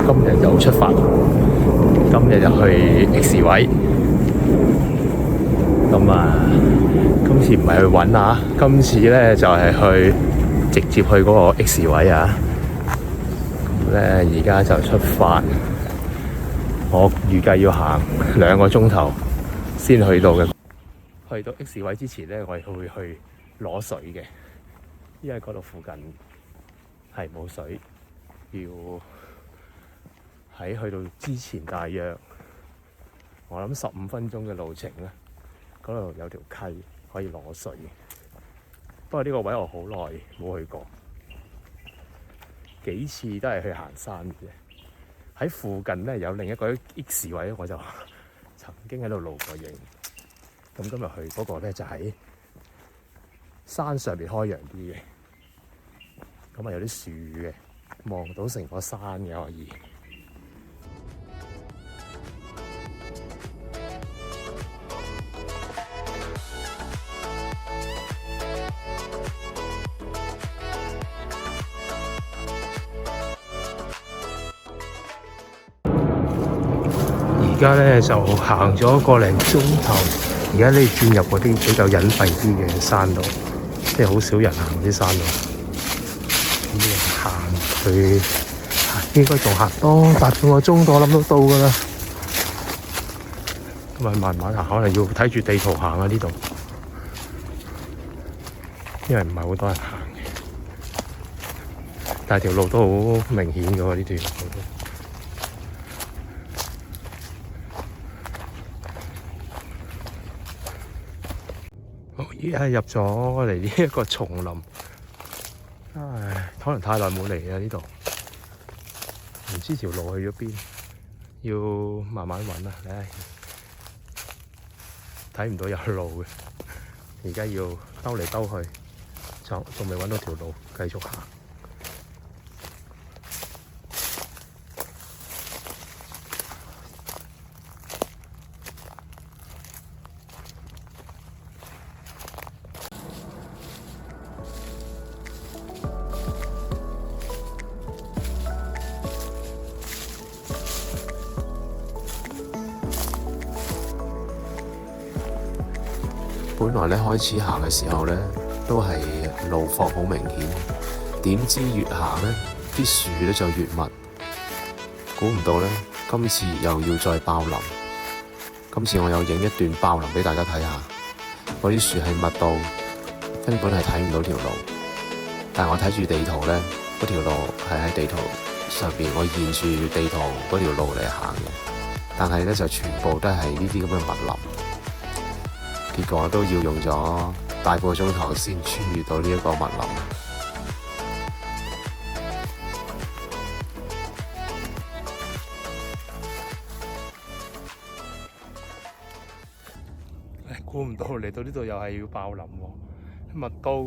今日就出發，今日就去 X 位。咁今次唔係去揾啊，今次咧就係直接去嗰個 X 位啊。咁咧而家就出發，我預計要行2個鐘頭先去到嘅。去到 X 位之前咧，我哋會去攞水嘅，因為嗰度附近係冇水，要喺去到之前大約我諗15分鐘嘅路程咧，嗰度有條溪可以攞水。不過呢個位我好耐冇去過，幾次都係去行山嘅。喺附近咧有另一個 X 位，我就曾經喺度露過營。咁今日去嗰個咧就喺山上邊開揚啲嘅，咁有啲樹嘅，望到成個山嘅可以。而家咧就行咗個零鐘頭，而家呢轉入嗰啲比較隱蔽啲嘅山路，即係好少人行啲山路。啲人行佢應該仲行多8個鐘多，我諗都到㗎啦。咁慢慢行，可能要睇住地圖行啊呢度，因為唔係好多人行嘅，但係條路都好明顯嘅喎呢段路。而家入咗嚟呢一個叢林，可能太耐冇嚟啦呢度，唔知條路去咗邊，要慢慢揾啦。睇唔到有路嘅，而家要兜嚟兜去，仲未揾到條路，繼續行。本來咧開始行嘅時候咧，都係路況好明顯，點知越行咧，啲樹咧就越密。估唔到咧，今次又要再爆林。今次我有影一段爆林俾大家睇下，嗰啲樹係密到根本係睇唔到條路。但係我睇住地圖咧，嗰條路係喺地圖上邊，我沿住地圖嗰條路嚟行嘅。但係咧就全部都係呢啲咁嘅密林。結果都要用咗大個鐘頭先穿越到呢一個密林。估唔到嚟到呢度又係要爆林喎，密到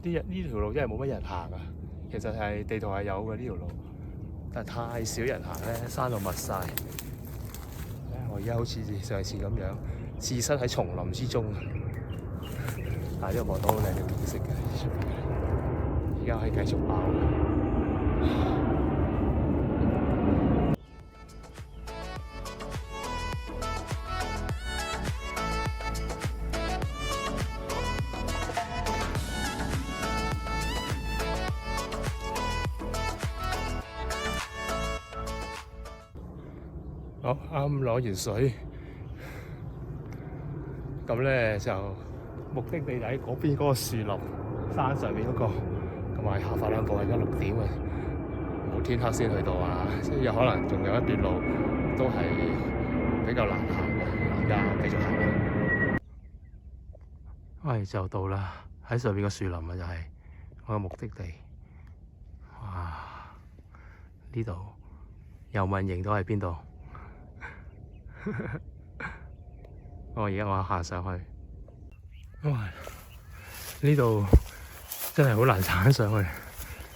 呢條路真係冇乜人行啊！其實係地圖係有嘅呢條路，但係太少人行咧，山路密晒。我而家好似上次咁樣，置身喺叢林之中，但係呢個望到好靚嘅景色嘅，而家可以繼續爆。好，啱攞完水。咁咧就目的地喺嗰邊嗰個樹林山上面嗰個，咁我下發兩步，而家6點啊，冇天黑先去到啊，所以有可能仲有一段路都係比較難行嘅，而家繼續行啦。喂，就到啦，喺上面個樹林啊，就係我嘅目的地。哇！呢度又問認到喺邊度？而家我行上去，哇！呢度真係好難行上去，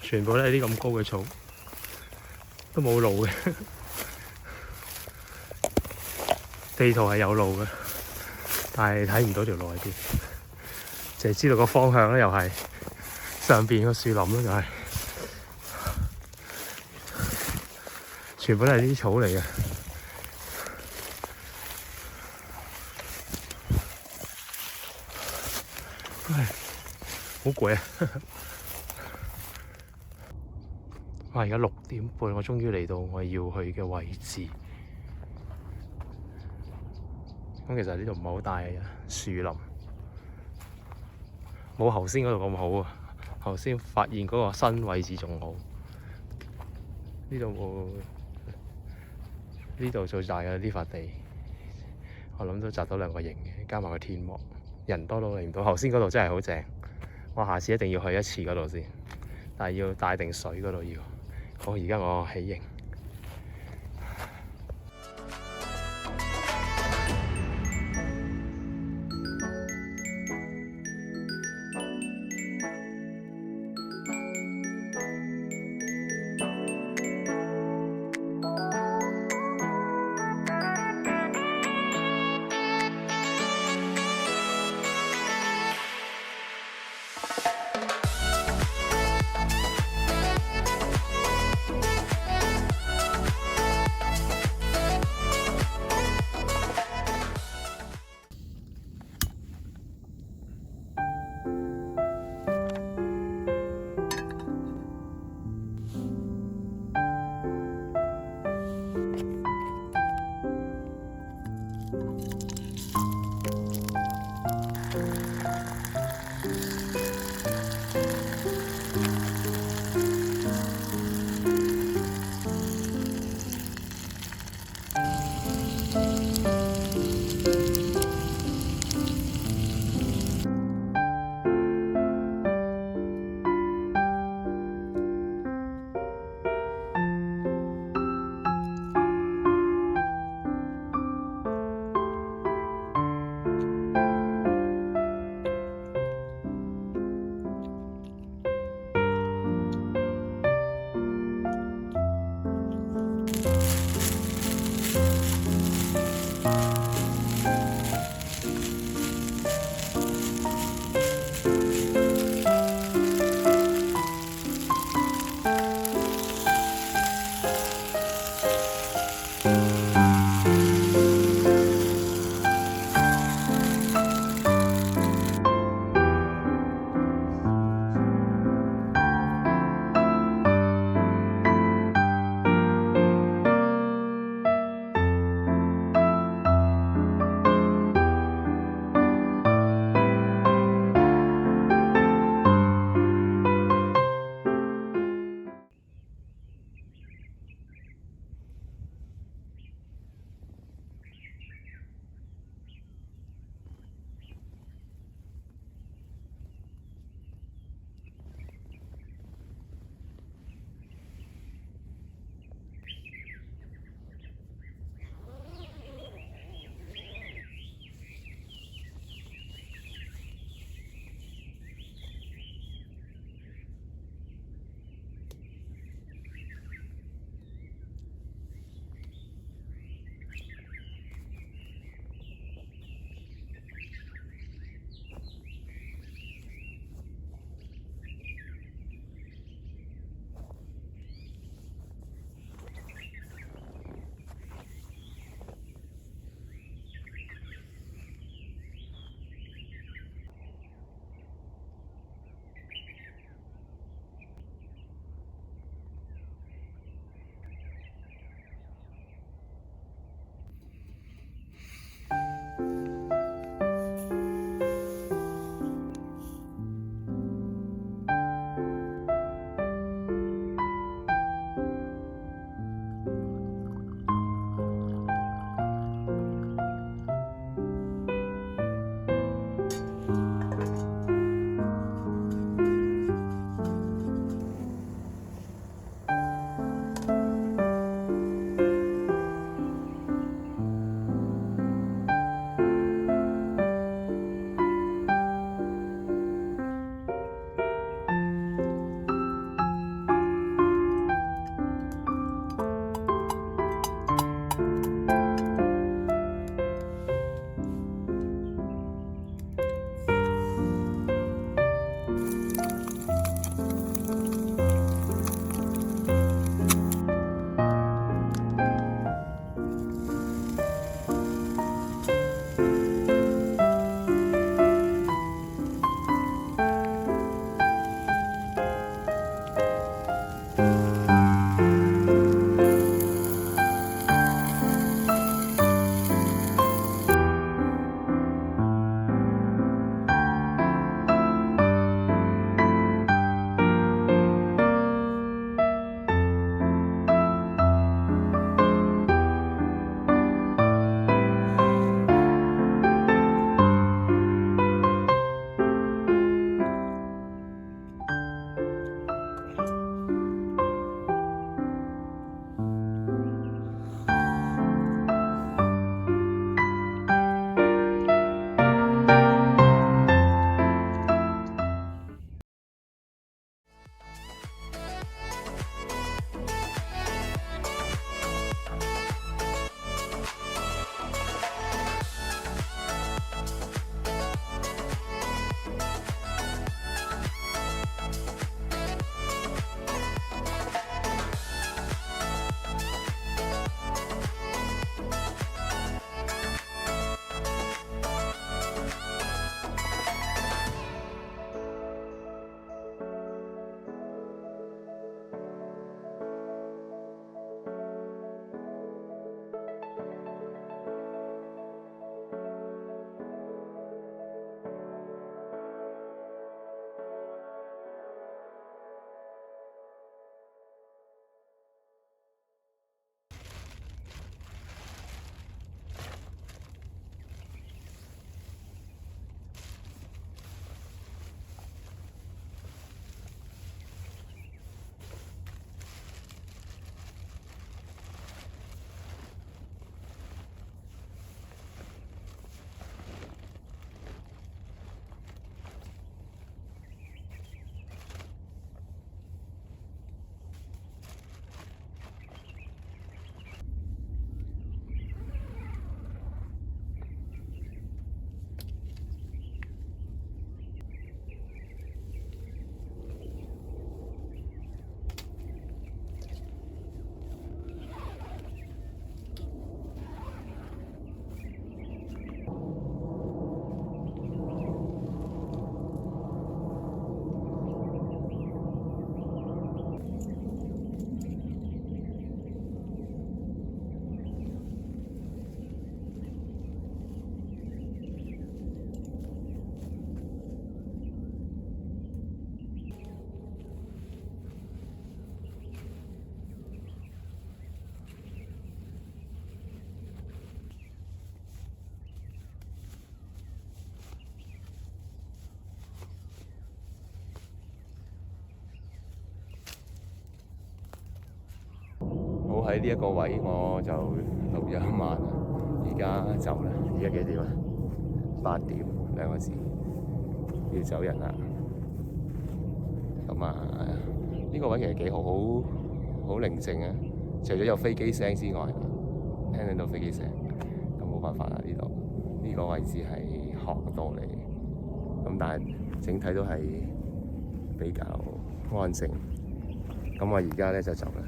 全部都係啲咁高嘅草，都冇路嘅。地圖係有路嘅，但係睇唔到條路喺邊，淨係知道個方向咧，又係上邊個樹林咯，就係全部都係啲草嚟嘅。唉，好攰啊！哇！而家6點半，我終於嚟到我要去嘅位置。咁其實呢度唔係好大嘅樹林，冇頭先嗰度咁好啊！頭先發現嗰個新位置仲好。呢度最大嘅呢塊地，我諗都摘到2個營嘅，加埋個天幕，人多都嚟唔到。頭先嗰度真係好正，我下次一定要去一次嗰度先，但係要帶定水嗰度要。好，而家我起營。喺呢一個位我就錄咗一晚啦，而家走啦。而家幾點啊？8點2個字，要走人啦。咁啊，呢個位其實幾好，好寧靜啊！除咗有飛機聲之外，聽到飛機聲，咁冇辦法啦。呢個位置係巷道嚟，咁但係整體都係比較安靜。咁我而家咧就走啦，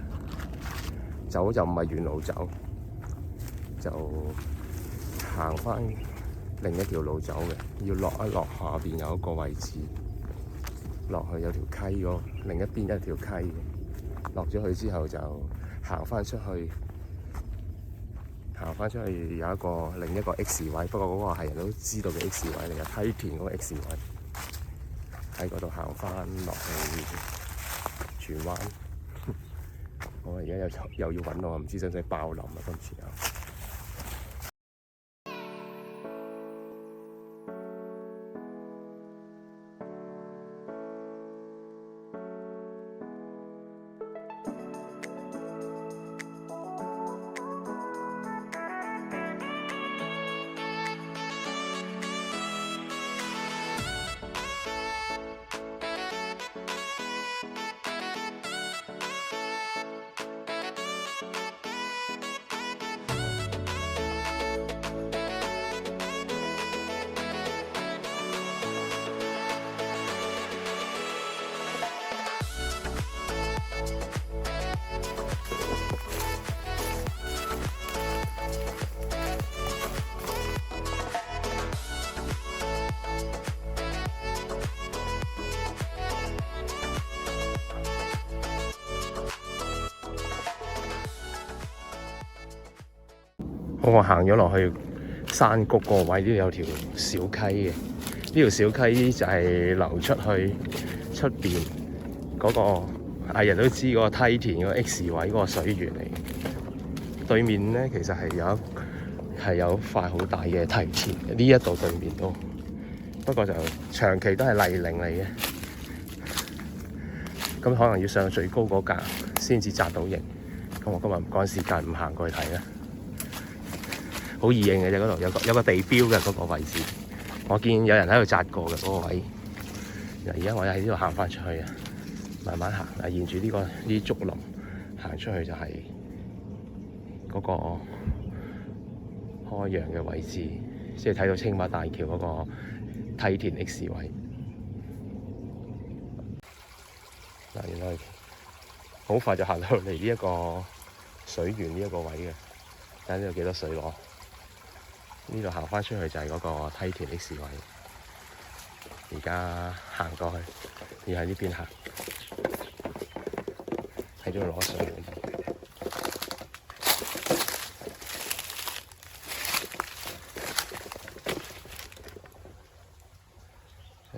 走就唔係沿路走，就行返另一條路走嘅，要落一落下邊有一個位置，落去有條溪嗰另一邊一條溪，落咗去之後就行返出去，有另一個 X 位，不過嗰個係人都知道嘅 X 位嚟嘅，梯田嗰個 X 位，喺嗰度行返落去荃灣。我而家又要揾我，唔知使唔使爆林啊？今次又。我行咗落去山谷個位，呢度有條小溪嘅。呢條小溪就係流出去出邊嗰個藝人都知嗰個梯田嗰個 X 位嗰個水源嚟。對面咧其實係有塊好大嘅梯田，呢一度對面都，不過就長期都係泥濘嚟嘅。咁可能要上最高嗰格先至紮到營。咁我今日唔趕時間，唔行過去睇啦。好易認嘅啫，嗰度有個地標嘅嗰個位置，我見有人喺度紮過嘅嗰個位。而家我喺呢度行翻出去啊，慢慢行啊，沿住呢啲竹林行出去就係嗰個開陽嘅位置，即係睇到青馬大橋嗰個梯田 X 位。嗱，原來好快就行到嚟呢一個水源呢一個位嘅，睇下呢度幾多水攞。呢度行返出去就係嗰個梯田 X 位，而家行過去，要喺呢邊行，喺度攞水。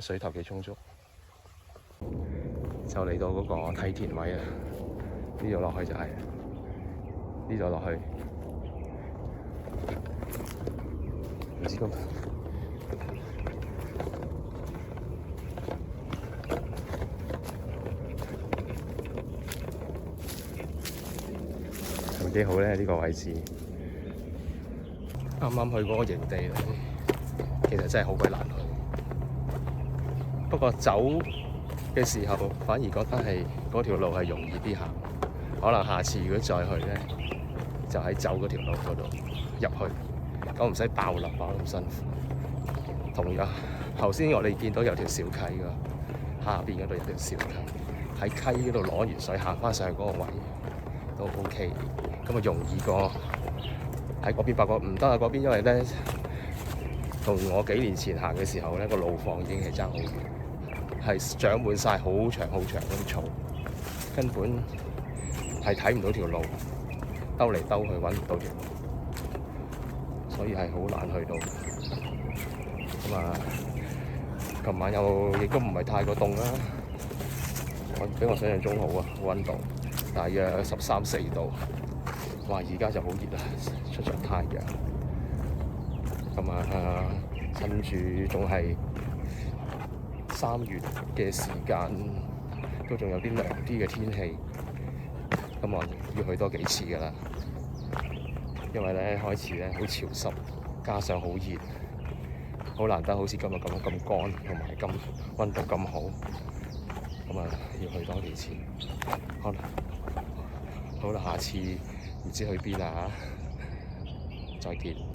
水頭幾充足，就嚟到嗰個梯田位啊！呢度落去就係，呢度落去。唔知咁係咪幾好咧？呢個位置啱啱去嗰個營地咧，其實真係好鬼難去。不過走嘅時候，反而覺得係嗰條路係容易啲行。可能下次如果再去咧，就喺走嗰條路嗰度入去。咁唔使爆林爆咁辛苦。同樣頭先我哋見到有條小溪㗎，下邊嗰度有條小溪，喺溪嗰度攞完水行翻上去嗰個位都 OK。咁啊容易過喺嗰邊，發覺唔得啊嗰邊，因為咧同我幾年前行嘅時候咧，個路況已經係爭好遠，係長滿晒好長嗰啲草，根本係睇唔到條路，兜嚟兜去揾唔到條路。所以係好難去到，咁啊，琴晚亦都唔係太過凍啦，比我想象中好啊，溫度大約13、14度，哇！而家就好熱啦，出咗太陽，咁啊，趁住仲係3月嘅時間，都仲有啲涼啲嘅天氣，咁今晚要去多幾次㗎啦，因為咧開始咧好潮濕，加上好熱，好難得好似今日咁乾，同埋咁溫度咁好，咁啊要去多幾次，可能好啦，下次唔知去邊啦嚇，再見。